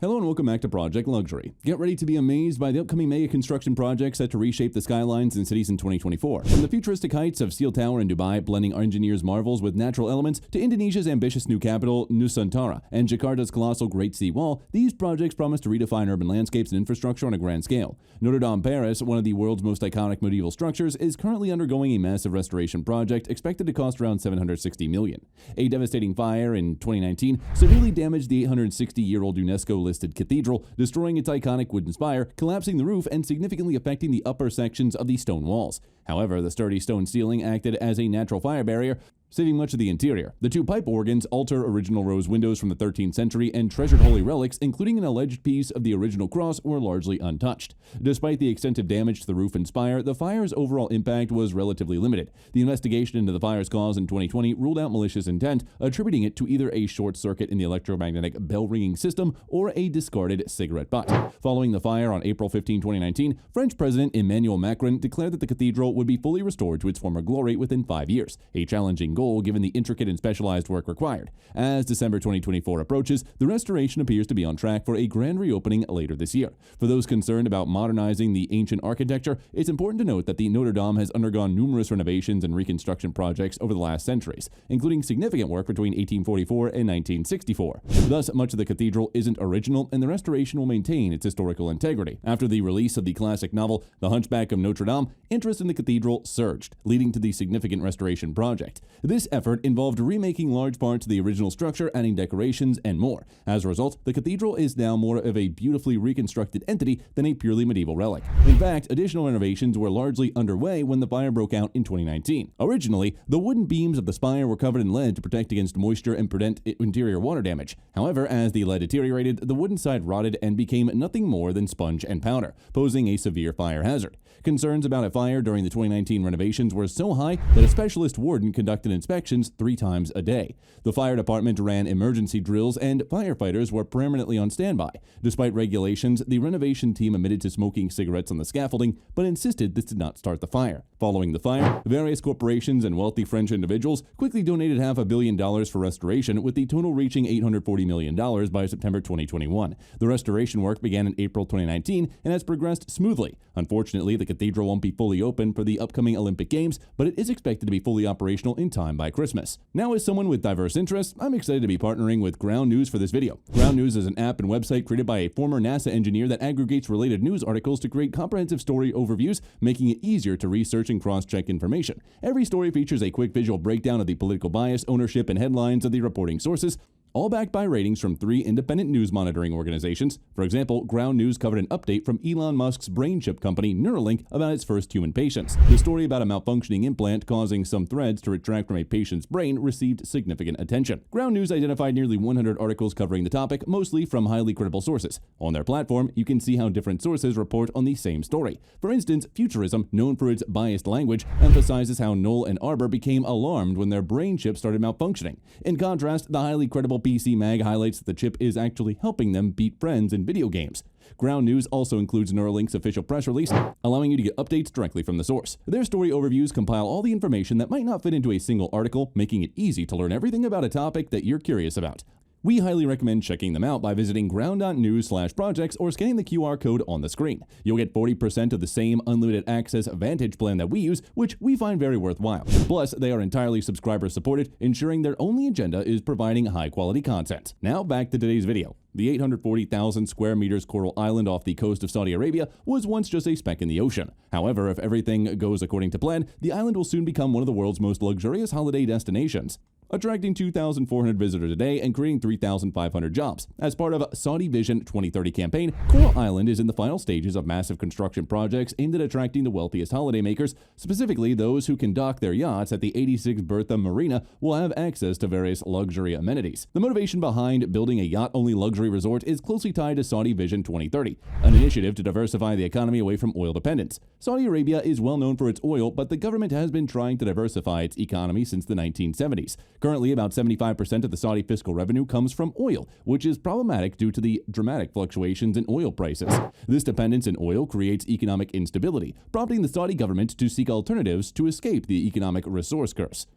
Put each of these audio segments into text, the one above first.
Hello and welcome back to Project Luxury. Get ready to be amazed by the upcoming mega construction projects set to reshape the skylines in cities in 2024. From the futuristic heights of Ciel Tower in Dubai, blending engineers' marvels with natural elements, to Indonesia's ambitious new capital, Nusantara, and Jakarta's colossal Great Sea Wall, these projects promise to redefine urban landscapes and infrastructure on a grand scale. Notre Dame, Paris, one of the world's most iconic medieval structures, is currently undergoing a massive restoration project expected to cost around $760 million. A devastating fire in 2019 severely damaged the 860-year-old UNESCO-listed cathedral, destroying its iconic wooden spire, collapsing the roof, and significantly affecting the upper sections of the stone walls. However, the sturdy stone ceiling acted as a natural fire barrier, saving much of the interior. The two pipe organs, altar, original rose windows from the 13th century, and treasured holy relics, including an alleged piece of the original cross, were largely untouched. Despite the extensive damage to the roof and spire, the fire's overall impact was relatively limited. The investigation into the fire's cause in 2020 ruled out malicious intent, attributing it to either a short circuit in the electromagnetic bell-ringing system or a discarded cigarette butt. Following the fire on April 15, 2019, French President Emmanuel Macron declared that the cathedral would be fully restored to its former glory within 5 years, a challenging goal given the intricate and specialized work required. As December 2024 approaches, the restoration appears to be on track for a grand reopening later this year. For those concerned about modernizing the ancient architecture, it's important to note that the Notre Dame has undergone numerous renovations and reconstruction projects over the last centuries, including significant work between 1844 and 1964. Thus, much of the cathedral isn't original, and the restoration will maintain its historical integrity. After the release of the classic novel The Hunchback of Notre Dame, interest in the cathedral surged, leading to the significant restoration project. This effort involved remaking large parts of the original structure, adding decorations, and more. As a result, the cathedral is now more of a beautifully reconstructed entity than a purely medieval relic. In fact, additional renovations were largely underway when the fire broke out in 2019. Originally, the wooden beams of the spire were covered in lead to protect against moisture and prevent interior water damage. However, as the lead deteriorated, the wooden side rotted and became nothing more than sponge and powder, posing a severe fire hazard. Concerns about a fire during the 2019 renovations were so high that a specialist warden conducted inspections 3 times a day. The fire department ran emergency drills, and firefighters were permanently on standby. Despite regulations, the renovation team admitted to smoking cigarettes on the scaffolding, but insisted this did not start the fire. Following the fire, various corporations and wealthy French individuals quickly donated $500 million for restoration, with the total reaching $840 million by September 2021. The restoration work began in April 2019 and has progressed smoothly. Unfortunately, the cathedral won't be fully open for the upcoming Olympic Games, but it is expected to be fully operational in time by Christmas. Now, as someone with diverse interests, I'm excited to be partnering with Ground News for this video. Ground News is an app and website created by a former NASA engineer that aggregates related news articles to create comprehensive story overviews, making it easier to research and cross-check information. Every story features a quick visual breakdown of the political bias, ownership, and headlines of the reporting sources, all backed by ratings from 3 independent news monitoring organizations. For example, Ground News covered an update from Elon Musk's brain chip company Neuralink about its first human patients. The story about a malfunctioning implant causing some threads to retract from a patient's brain received significant attention. Ground News identified nearly 100 articles covering the topic, mostly from highly credible sources. On their platform, you can see how different sources report on the same story. For instance, Futurism, known for its biased language, emphasizes how Knoll and Arbor became alarmed when their brain chip started malfunctioning. In contrast, the highly credible PC Mag highlights that the chip is actually helping them beat friends in video games. Ground News also includes Neuralink's official press release, allowing you to get updates directly from the source. Their story overviews compile all the information that might not fit into a single article, making it easy to learn everything about a topic that you're curious about. We highly recommend checking them out by visiting ground.news/projects or scanning the QR code on the screen. You'll get 40% of the same unlimited access Vantage plan that we use, which we find very worthwhile. Plus, they are entirely subscriber supported, ensuring their only agenda is providing high-quality content. Now back to today's video. The 840,000 square meters coral island off the coast of Saudi Arabia was once just a speck in the ocean. However, if everything goes according to plan, the island will soon become one of the world's most luxurious holiday destinations, attracting 2,400 visitors a day and creating 3,500 jobs. As part of Saudi Vision 2030 campaign, Coral Island is in the final stages of massive construction projects aimed at attracting the wealthiest holidaymakers. Specifically, those who can dock their yachts at the 86-bertha marina will have access to various luxury amenities. The motivation behind building a yacht-only luxury resort is closely tied to Saudi Vision 2030, an initiative to diversify the economy away from oil dependence. Saudi Arabia is well known for its oil, but the government has been trying to diversify its economy since the 1970s. Currently, about 75% of the Saudi fiscal revenue comes from oil, which is problematic due to the dramatic fluctuations in oil prices. This dependence in oil creates economic instability, prompting the Saudi government to seek alternatives to escape the economic resource curse.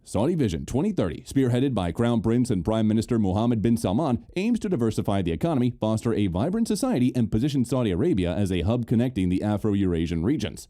Saudi Vision 2030, spearheaded by Crown Prince and Prime Minister Mohammed bin Salman, aims to diversify the economy, foster a vibrant society, and position Saudi Arabia as a hub connecting the Afro-Eurasian regions.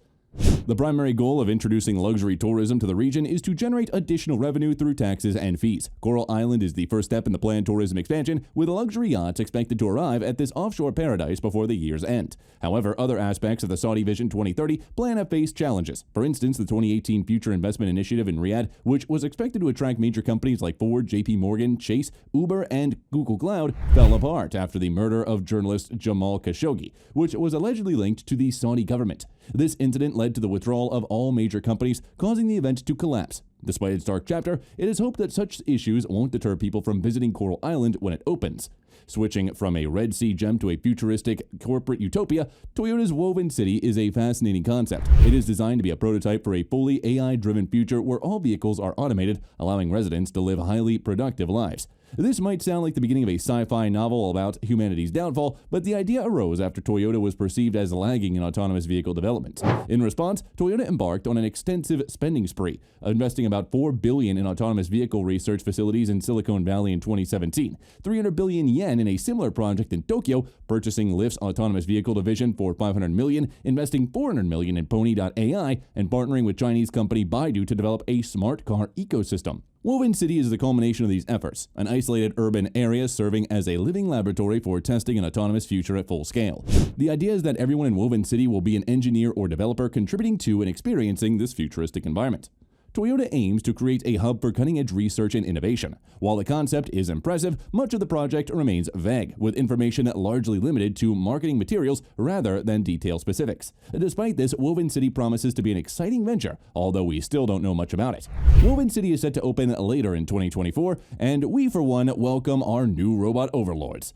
The primary goal of introducing luxury tourism to the region is to generate additional revenue through taxes and fees. Coral Island is the first step in the planned tourism expansion, with luxury yachts expected to arrive at this offshore paradise before the year's end. However, other aspects of the Saudi Vision 2030 plan have faced challenges. For instance, the 2018 Future Investment Initiative in Riyadh, which was expected to attract major companies like Ford, JP Morgan, Chase, Uber, and Google Cloud, fell apart after the murder of journalist Jamal Khashoggi, which was allegedly linked to the Saudi government. This incident led to the withdrawal of all major companies, causing the event to collapse. Despite its dark chapter, it is hoped that such issues won't deter people from visiting Coral Island when it opens. Switching from a Red Sea gem to a futuristic corporate utopia, Toyota's Woven City is a fascinating concept. It is designed to be a prototype for a fully AI-driven future where all vehicles are automated, allowing residents to live highly productive lives. This might sound like the beginning of a sci-fi novel about humanity's downfall, but the idea arose after Toyota was perceived as lagging in autonomous vehicle development. In response, Toyota embarked on an extensive spending spree, investing about $4 billion in autonomous vehicle research facilities in Silicon Valley in 2017, 300 billion yen in a similar project in Tokyo, purchasing Lyft's autonomous vehicle division for $500 million, investing $400 million in Pony.ai, and partnering with Chinese company Baidu to develop a smart car ecosystem. Woven City is the culmination of these efforts, an isolated urban area serving as a living laboratory for testing an autonomous future at full scale. The idea is that everyone in Woven City will be an engineer or developer contributing to and experiencing this futuristic environment. Toyota aims to create a hub for cutting-edge research and innovation. While the concept is impressive, much of the project remains vague, with information largely limited to marketing materials rather than detailed specifics. Despite this, Woven City promises to be an exciting venture, although we still don't know much about it. Woven City is set to open later in 2024, and we, for one, welcome our new robot overlords.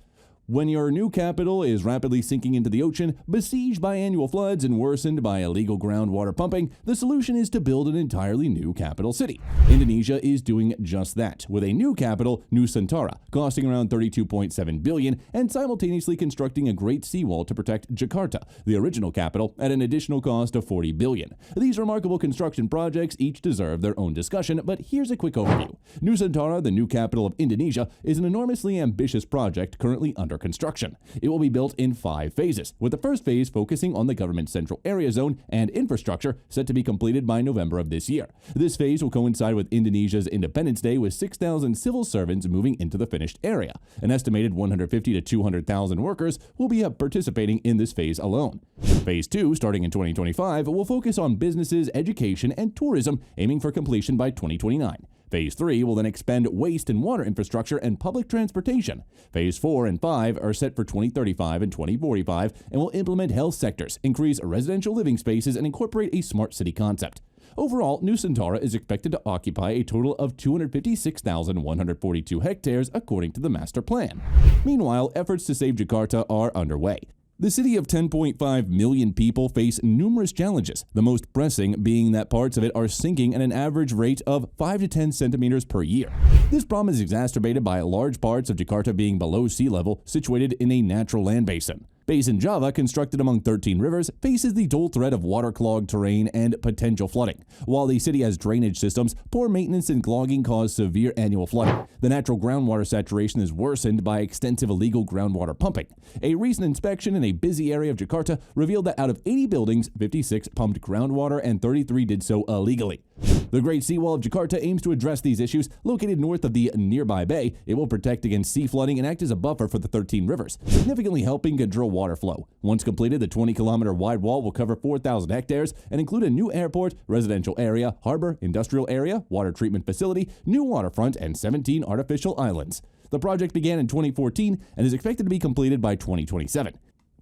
When your new capital is rapidly sinking into the ocean, besieged by annual floods and worsened by illegal groundwater pumping, the solution is to build an entirely new capital city. Indonesia is doing just that, with a new capital, Nusantara, costing around $32.7 billion, and simultaneously constructing a great seawall to protect Jakarta, the original capital, at an additional cost of $40 billion. These remarkable construction projects each deserve their own discussion, but here's a quick overview. Nusantara, the new capital of Indonesia, is an enormously ambitious project currently under construction. It will be built in 5 phases, with the first phase focusing on the government central area zone and infrastructure set to be completed by November of this year. This phase will coincide with Indonesia's Independence Day, with 6,000 civil servants moving into the finished area. An estimated 150 to 200,000 workers will be participating in this phase alone. Phase 2, starting in 2025, will focus on businesses, education, and tourism, aiming for completion by 2029. Phase 3 will then expand waste and water infrastructure and public transportation. Phase 4 and 5 are set for 2035 and 2045 and will implement health sectors, increase residential living spaces, and incorporate a smart city concept. Overall, Nusantara is expected to occupy a total of 256,142 hectares according to the master plan. Meanwhile, efforts to save Jakarta are underway. The city of 10.5 million people face numerous challenges, the most pressing being that parts of it are sinking at an average rate of 5 to 10 centimeters per year. This problem is exacerbated by large parts of Jakarta being below sea level, situated in a natural land basin. Basin Java, constructed among 13 rivers, faces the dual threat of waterlogged terrain and potential flooding. While the city has drainage systems, poor maintenance and clogging cause severe annual flooding. The natural groundwater saturation is worsened by extensive illegal groundwater pumping. A recent inspection in a busy area of Jakarta revealed that out of 80 buildings, 56 pumped groundwater and 33 did so illegally. The Great Seawall of Jakarta aims to address these issues. Located north of the nearby bay, it will protect against sea flooding and act as a buffer for the 13 rivers, significantly helping control water flow. Once completed, the 20-kilometer wide wall will cover 4,000 hectares and include a new airport, residential area, harbor, industrial area, water treatment facility, new waterfront, and 17 artificial islands. The project began in 2014 and is expected to be completed by 2027.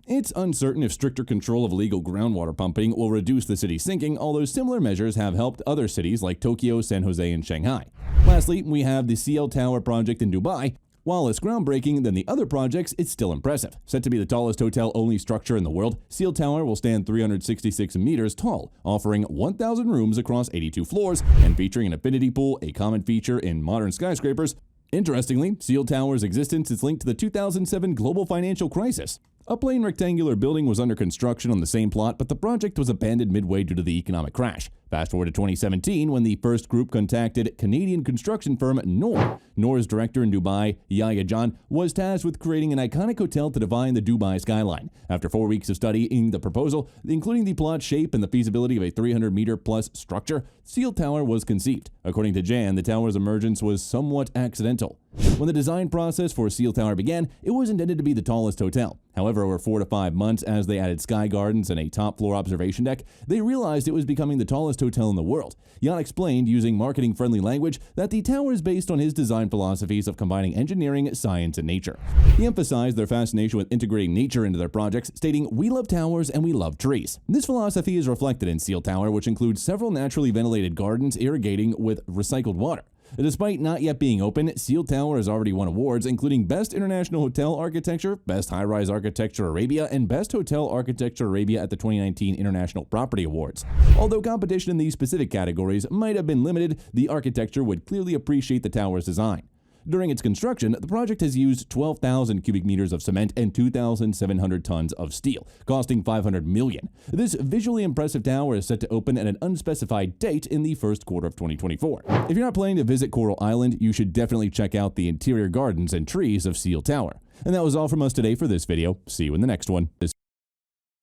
It's uncertain if stricter control of illegal groundwater pumping will reduce the city's sinking, although similar measures have helped other cities like Tokyo, San Jose, and Shanghai. Lastly, we have the Ciel Tower project in Dubai. While less groundbreaking than the other projects, it's still impressive. Set to be the tallest hotel-only structure in the world, Ciel Tower will stand 366 meters tall, offering 1,000 rooms across 82 floors and featuring an infinity pool, a common feature in modern skyscrapers. Interestingly, Ciel Tower's existence is linked to the 2007 global financial crisis. A plain rectangular building was under construction on the same plot, but the project was abandoned midway due to the economic crash. Fast forward to 2017 when the first group contacted Canadian construction firm Noor. Noor's director in Dubai, Yahya John, was tasked with creating an iconic hotel to define the Dubai skyline. After 4 weeks of studying the proposal, including the plot shape and the feasibility of a 300-meter-plus structure, Ciel Tower was conceived. According to Jan, the tower's emergence was somewhat accidental. When the design process for Ciel Tower began, it was intended to be the tallest hotel. However, over 4 to 5 months, as they added sky gardens and a top-floor observation deck, they realized it was becoming the tallest hotel in the world. Jan explained, using marketing-friendly language, that the tower is based on his design philosophies of combining engineering, science, and nature. He emphasized their fascination with integrating nature into their projects, stating, "We love towers and we love trees." This philosophy is reflected in Ciel Tower, which includes several naturally ventilated gardens irrigating with recycled water. Despite not yet being open, Ciel Tower has already won awards, including Best International Hotel Architecture, Best High-Rise Architecture Arabia, and Best Hotel Architecture Arabia at the 2019 International Property Awards. Although competition in these specific categories might have been limited, the architecture would clearly appreciate the tower's design. During its construction, the project has used 12,000 cubic meters of cement and 2,700 tons of steel, costing $500 million. This visually impressive tower is set to open at an unspecified date in the first quarter of 2024. If you're not planning to visit Coral Island, you should definitely check out the interior gardens and trees of Ciel Tower. And that was all from us today for this video. See you in the next one.